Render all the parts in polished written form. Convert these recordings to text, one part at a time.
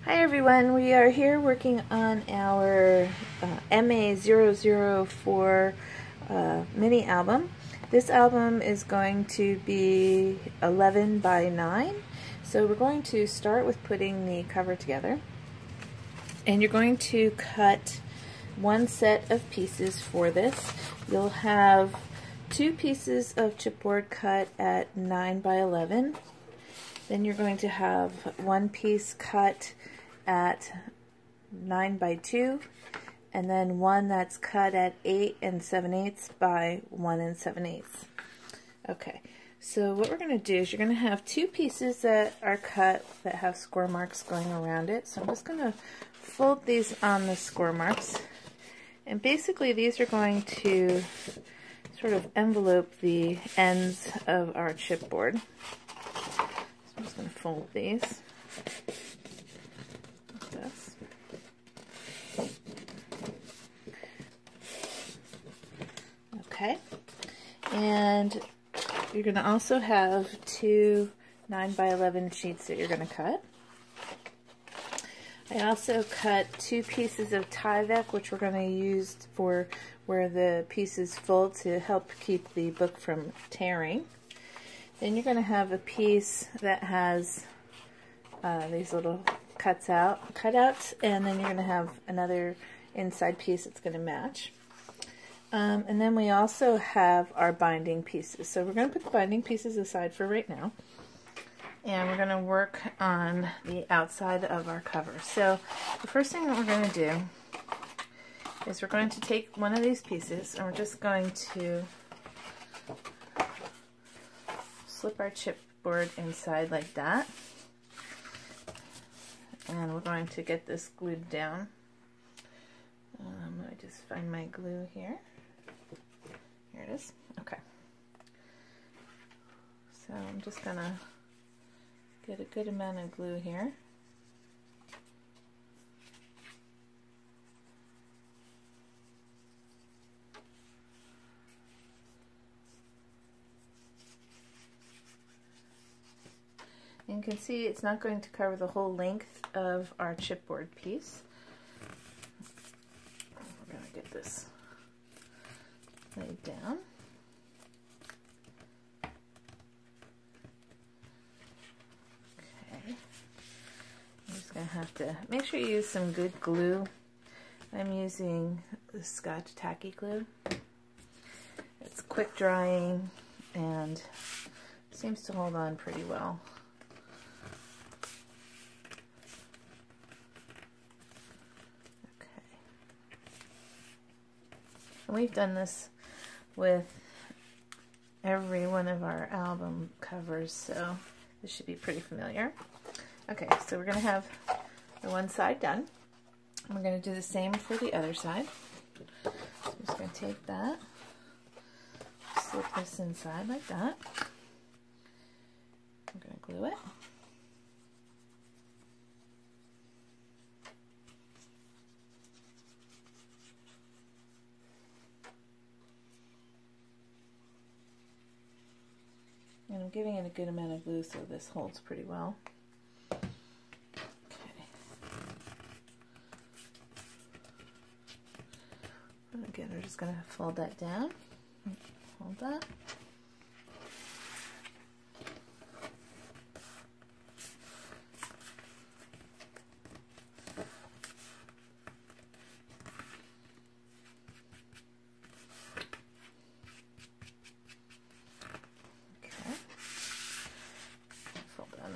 Hi everyone, we are here working on our MA004 mini album. This album is going to be 11 by 9. So we're going to start with putting the cover together. And you're going to cut one set of pieces for this. You'll have 2 pieces of chipboard cut at 9 by 11. Then you're going to have 1 piece cut at 9 by 2, and then 1 that's cut at 8 7/8 by 1 7/8. Okay, so what we're going to do is you're going to have 2 pieces that are cut that have score marks going around it. So I'm just going to fold these on the score marks, and basically these are going to sort of envelope the ends of our chipboard. So I'm just going to fold these. Okay, and you're going to also have 2 9 by 11 sheets that you're going to cut. I also cut 2 pieces of Tyvek, which we're going to use for where the pieces fold to help keep the book from tearing. Then you're going to have a piece that has these little cutouts, and then you're going to have another inside piece that's going to match. And then we also have our binding pieces. So we're going to put the binding pieces aside for right now. And we're going to work on the outside of our cover. So the first thing that we're going to do is we're going to take one of these pieces and we're just going to slip our chipboard inside like that. And we're going to get this glued down. Let me just find my glue here. Here it is. Okay. So I'm just going to get a good amount of glue here. And you can see it's not going to cover the whole length of our chipboard piece. We're going to get this laid down. Okay. I'm just going to have to make sure you use some good glue. I'm using the Scotch Tacky glue. It's quick drying and seems to hold on pretty well. And we've done this with every one of our album covers, so this should be pretty familiar. Okay, so we're going to have the one side done. We're going to do the same for the other side. So I'm just going to take that, slip this inside like that. I'm going to glue it. And I'm giving it a good amount of glue so this holds pretty well. Okay. And again, we're just going to fold that down. Hold that.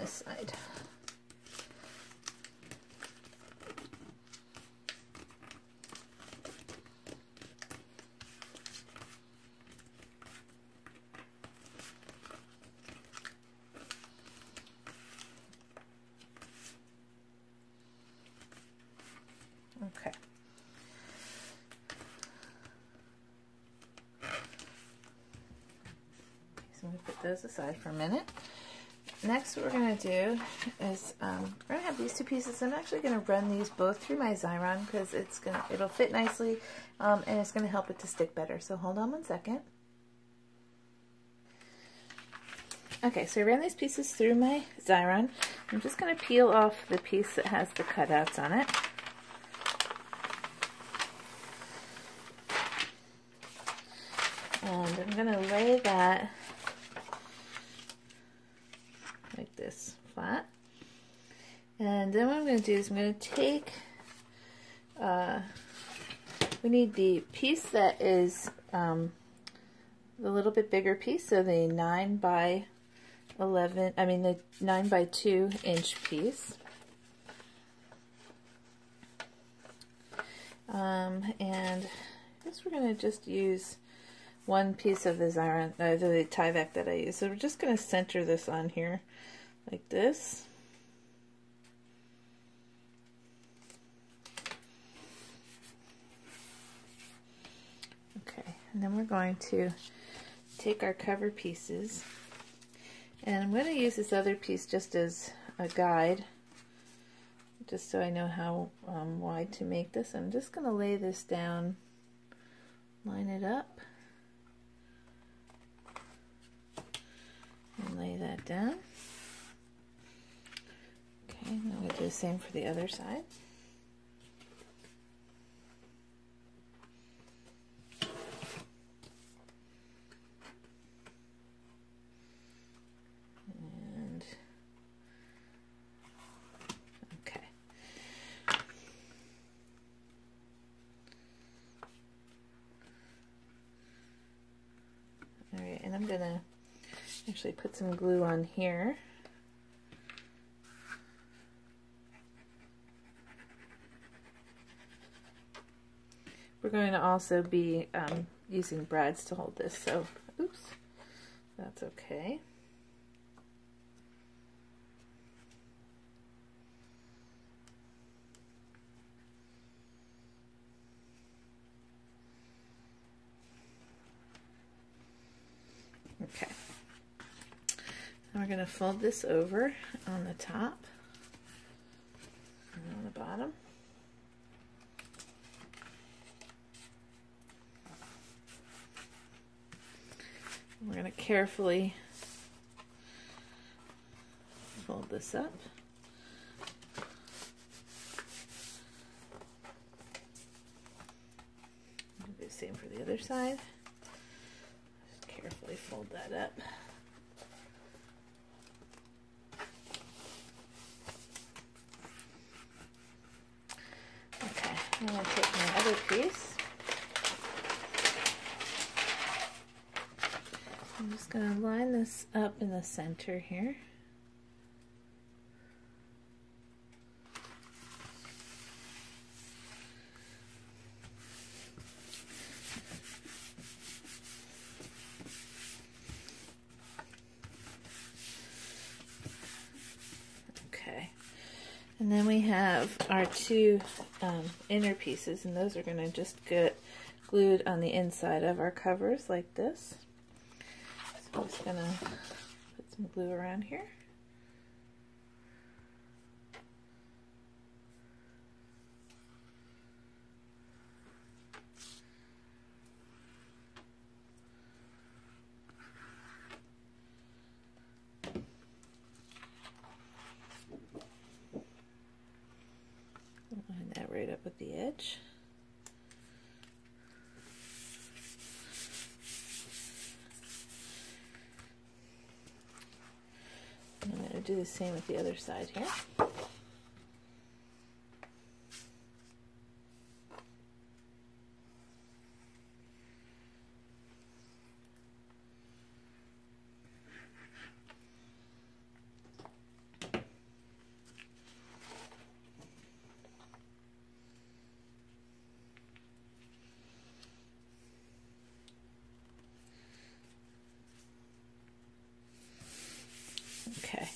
Side. Okay. So I'm going to put those aside for a minute. Next, what we're going to do is we're going to have these 2 pieces. I'm actually going to run these both through my Xyron because it'll fit nicely and it's going to help it to stick better. So hold on one second. Okay, so I ran these pieces through my Xyron. I'm just going to peel off the piece that has the cutouts on it. And I'm going to lay that like this, flat. And then what I'm going to do is I'm going to take, we need the piece that is the little bit bigger piece, so the 9 by 11, I mean the 9 by 2 inch piece. And I guess we're going to just use one piece of the Xyron, the Tyvek that I use. So we're just going to center this on here like this. Okay, and then we're going to take our cover pieces, and I'm going to use this other piece just as a guide, just so I know how wide to make this. I'm just going to lay this down, line it up, and lay that down. Okay, now we'll do the same for the other side. And okay. All right, and I'm gonna actually put some glue on here. We're going to also be using brads to hold this, so oops, that's okay. Okay. Now we're going to fold this over on the top and on the bottom. We're going to carefully fold this up. Do the same for the other side. Just carefully fold that up. Okay, I'm going to take my other piece. I'm just going to line this up in the center here. Okay, and then we have our two inner pieces, and those are going to just get glued on the inside of our covers like this. I'm just going to put some glue around here. Line that right up with the edge. I'm going to do the same with the other side here. Okay.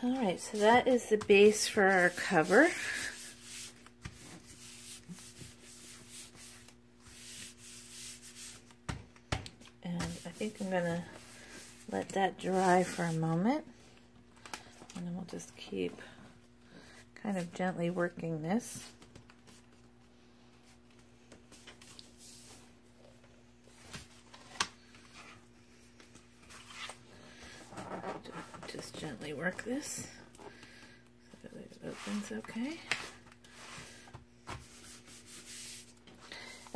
All right, so that is the base for our cover. And I think I'm going to let that dry for a moment. And then we'll just keep kind of gently working this. gently work this so that it opens okay.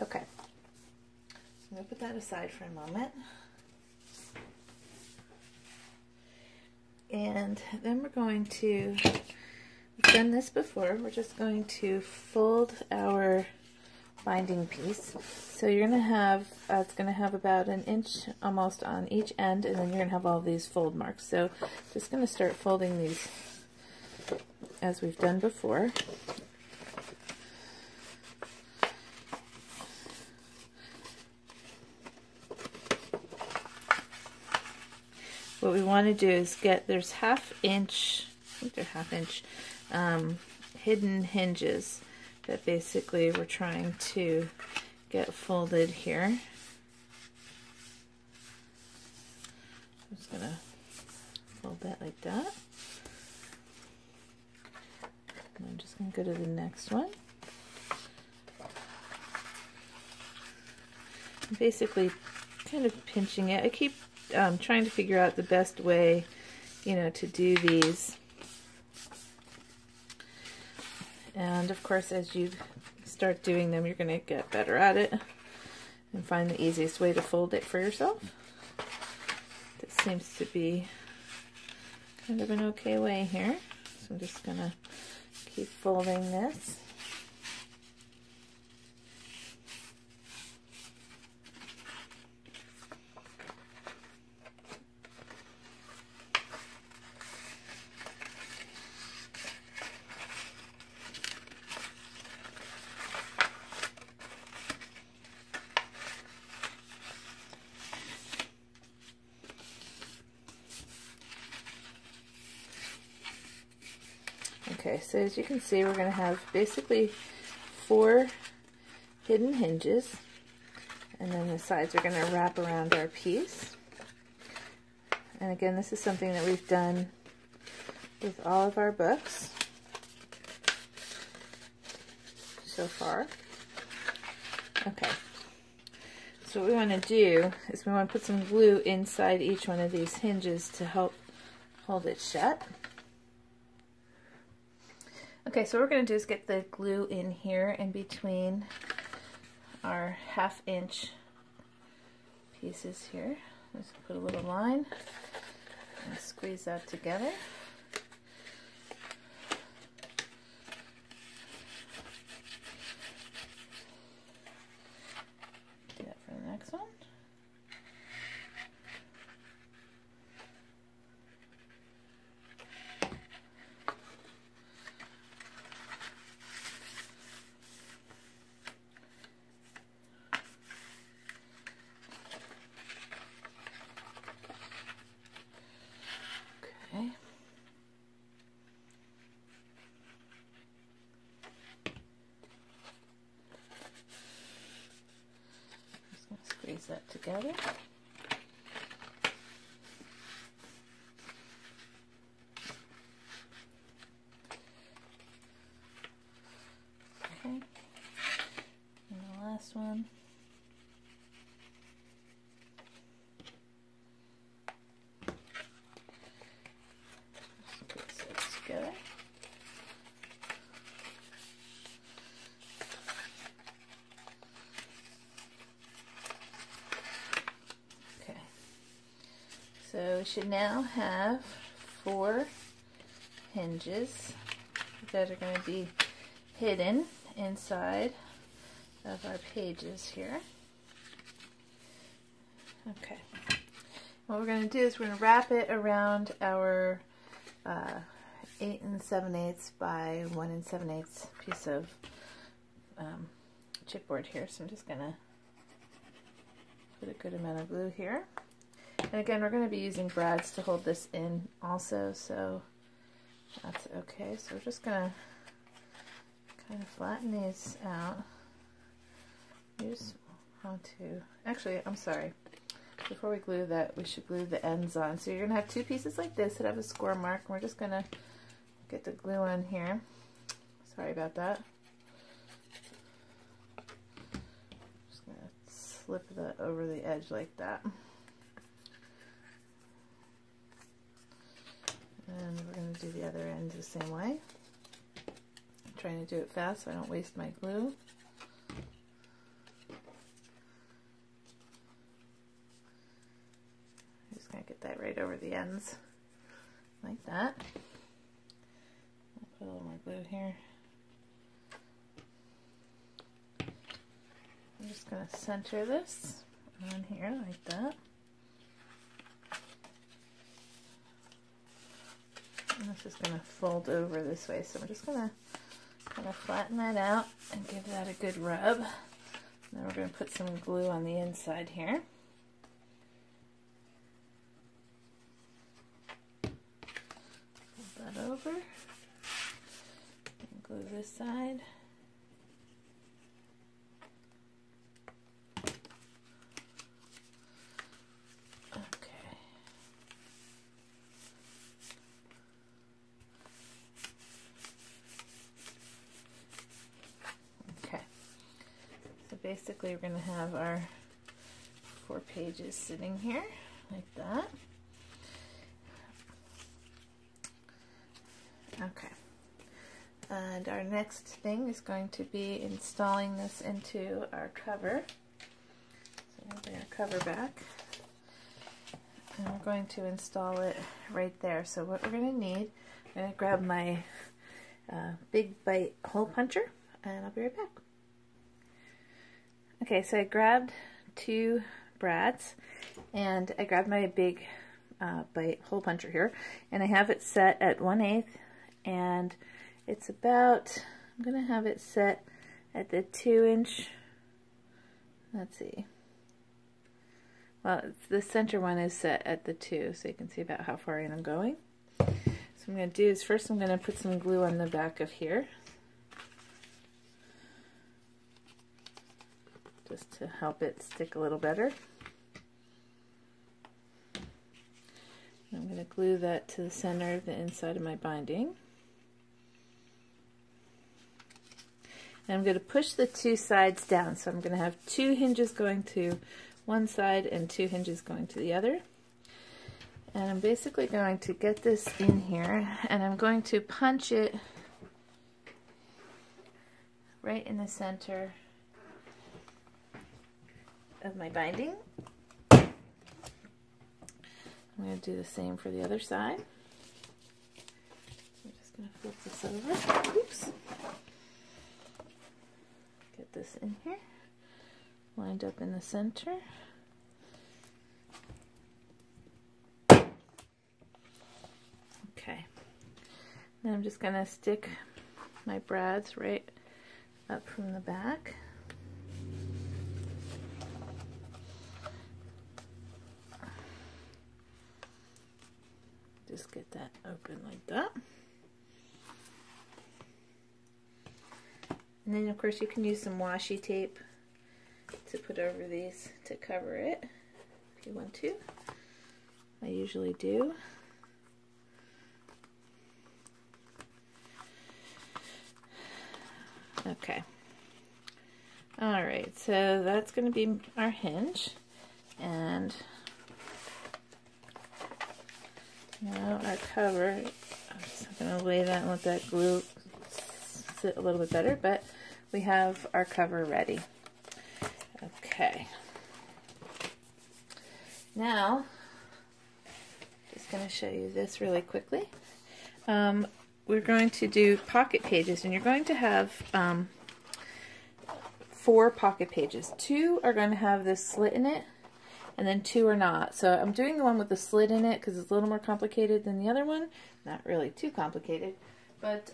Okay, so I'm going to put that aside for a moment. And then we're going to, we've done this before, we're just going to fold our binding piece. So you're going to have, it's going to have about 1 inch almost on each end, and then you're going to have all these fold marks. So just going to start folding these as we've done before. What we want to do is get, there's 1/2 inch, I think they're 1/2 inch hidden hinges that basically we're trying to get folded here. I'm just going to fold that like that. And I'm just going to go to the next one. I'm basically kind of pinching it. I keep trying to figure out the best way, to do these. And of course, as you start doing them, you're going to get better at it and find the easiest way to fold it for yourself. This seems to be kind of an okay way here. So I'm just going to keep folding this. Okay, so as you can see, we're going to have basically 4 hidden hinges, and then the sides are going to wrap around our piece. And again, this is something that we've done with all of our books so far. Okay, so what we want to do is we want to put some glue inside each one of these hinges to help hold it shut. Okay, so what we're going to do is get the glue in here in between our 1/2 inch pieces here. Just put a little line and squeeze that together. Do that for the next one. Okay. Just going to squeeze that together. Okay. And the last one. Together. Okay, so we should now have 4 hinges that are going to be hidden inside of our pages here. Okay, what we're going to do is we're going to wrap it around our 8 7/8 by 1 7/8 piece of chipboard here. So I'm just going to put a good amount of glue here. And again, we're going to be using brads to hold this in also, so that's okay. So we're just going to kind of flatten these out. You just want to, actually, I'm sorry. Before we glue that, we should glue the ends on. So you're going to have 2 pieces like this that have a score mark, and we're just going to get the glue on here. Sorry about that. Just going to slip that over the edge like that. do the other end the same way. I'm trying to do it fast so I don't waste my glue. I'm just going to get that right over the ends, like that. I'll put a little more glue here. I'm just going to center this on here like that. And this is going to fold over this way, so I'm just going to kind of flatten that out and give that a good rub. Then we're going to put some glue on the inside here. Fold that over and glue this side. Basically, we're going to have our 4 pages sitting here like that. Okay, and our next thing is going to be installing this into our cover. So I'm going to bring our cover back, and we're going to install it right there. So what we're going to need, I'm going to grab my Big Bite hole puncher, and I'll be right back. Okay, so I grabbed 2 brads, and I grabbed my Big Bite hole puncher here, and I have it set at 1/8, and it's about, I'm going to have it set at the 2-inch, let's see, well, the center one is set at the 2, so you can see about how far in I'm going. So what I'm going to do is first I'm going to put some glue on the back of here, just to help it stick a little better. I'm going to glue that to the center of the inside of my binding. And I'm going to push the 2 sides down. So I'm going to have 2 hinges going to one side and 2 hinges going to the other. And I'm basically going to get this in here, and I'm going to punch it right in the center of my binding. I'm going to do the same for the other side. I'm just going to flip this over. Oops. Get this in here, lined up in the center. Okay. Then I'm just going to stick my brads right up from the back. Just get that open like that. And then of course you can use some washi tape to put over these to cover it if you want to. I usually do. Okay. Alright, so that's going to be our hinge. And now our cover, I'm just going to lay that and let that glue sit a little bit better, but we have our cover ready. Okay. Now, just going to show you this really quickly. We're going to do pocket pages, and you're going to have 4 pocket pages. 2 are going to have this slit in it, and then 2 are not. So I'm doing the one with the slit in it because it's a little more complicated than the other one. Not really too complicated, but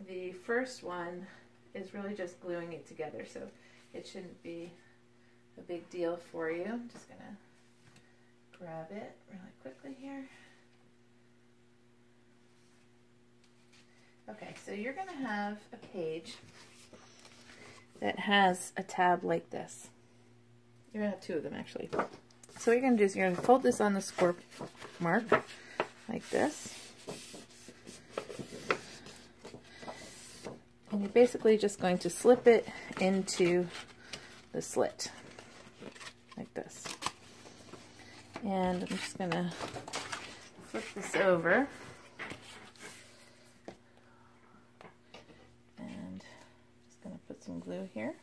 the first one is really just gluing it together, so it shouldn't be a big deal for you. I'm just going to grab it really quickly here. Okay, so you're going to have a page that has a tab like this. You're going to have 2 of them actually. So what you're going to do is you're going to fold this on the score mark like this. And you're basically just going to slip it into the slit like this. And I'm just going to flip this over. some glue here.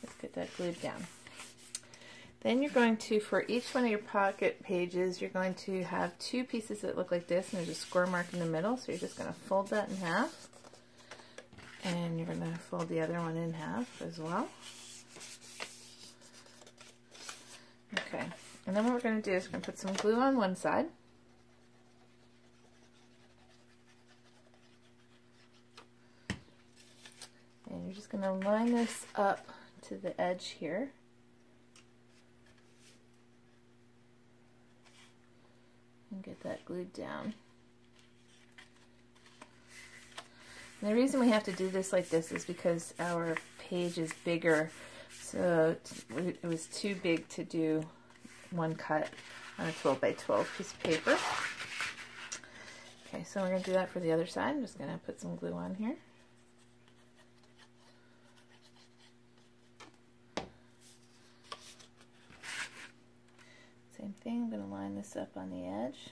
Let's get that glued down. Then you're going to, for each one of your pocket pages, you're going to have two pieces that look like this, and there's a score mark in the middle, so you're just going to fold that in half. And you're going to fold the other one in half as well. Okay, and then what we're going to do is we're going to put some glue on one side. And you're just going to line this up to the edge here. And get that glued down. And the reason we have to do this like this is because our page is bigger, so it was too big to do one cut on a 12 by 12 piece of paper. Okay, so we're going to do that for the other side. I'm just going to put some glue on here. Same thing, I'm going to line this up on the edge.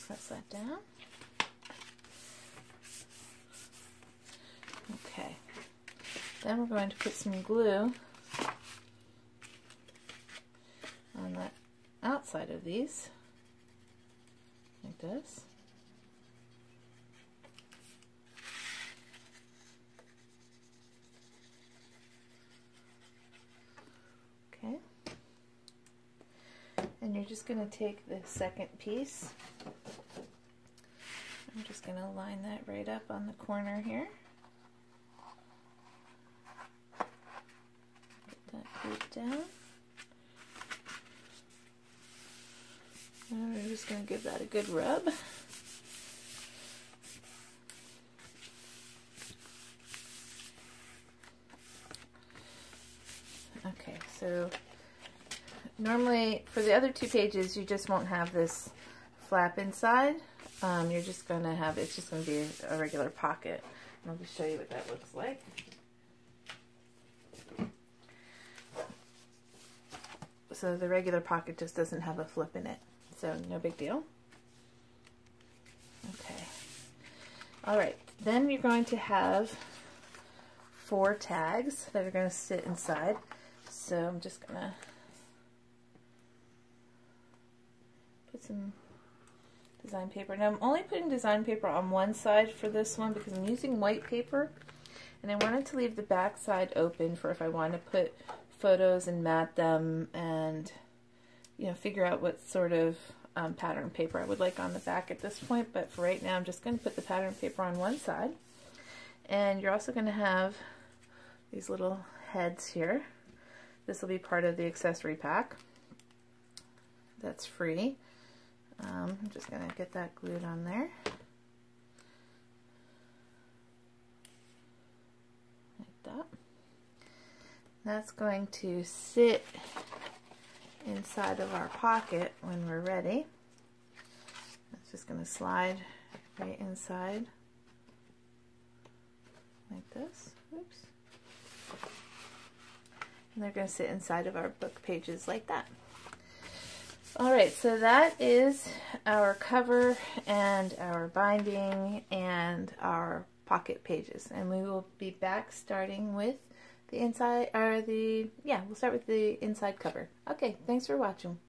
Press that down. Okay. Then we're going to put some glue on the outside of these, like this. Okay. And you're just going to take the second piece. I'm just going to line that right up on the corner here. Get that glued down. And we're just going to give that a good rub. Okay, so normally for the other two pages you just won't have this flap inside. You're just going to have, it's just going to be a regular pocket. I'll just show you what that looks like. So the regular pocket just doesn't have a flip in it, so no big deal. Okay. Alright, then you're going to have 4 tags that are going to sit inside. So I'm just going to put some design paper. Now I'm only putting design paper on one side for this one because I'm using white paper, and I wanted to leave the back side open for if I want to put photos and mat them and, you know, figure out what sort of pattern paper I would like on the back at this point. But for right now I'm just going to put the pattern paper on one side. And you're also going to have these little heads here. This will be part of the accessory pack. That's free. I'm just going to get that glued on there. Like that. That's going to sit inside of our pocket when we're ready. It's just going to slide right inside like this. Oops. And they're going to sit inside of our book pages like that. Alright, so that is our cover and our binding and our pocket pages. And we will be back starting with the inside, or we'll start with the inside cover. Okay, thanks for watching.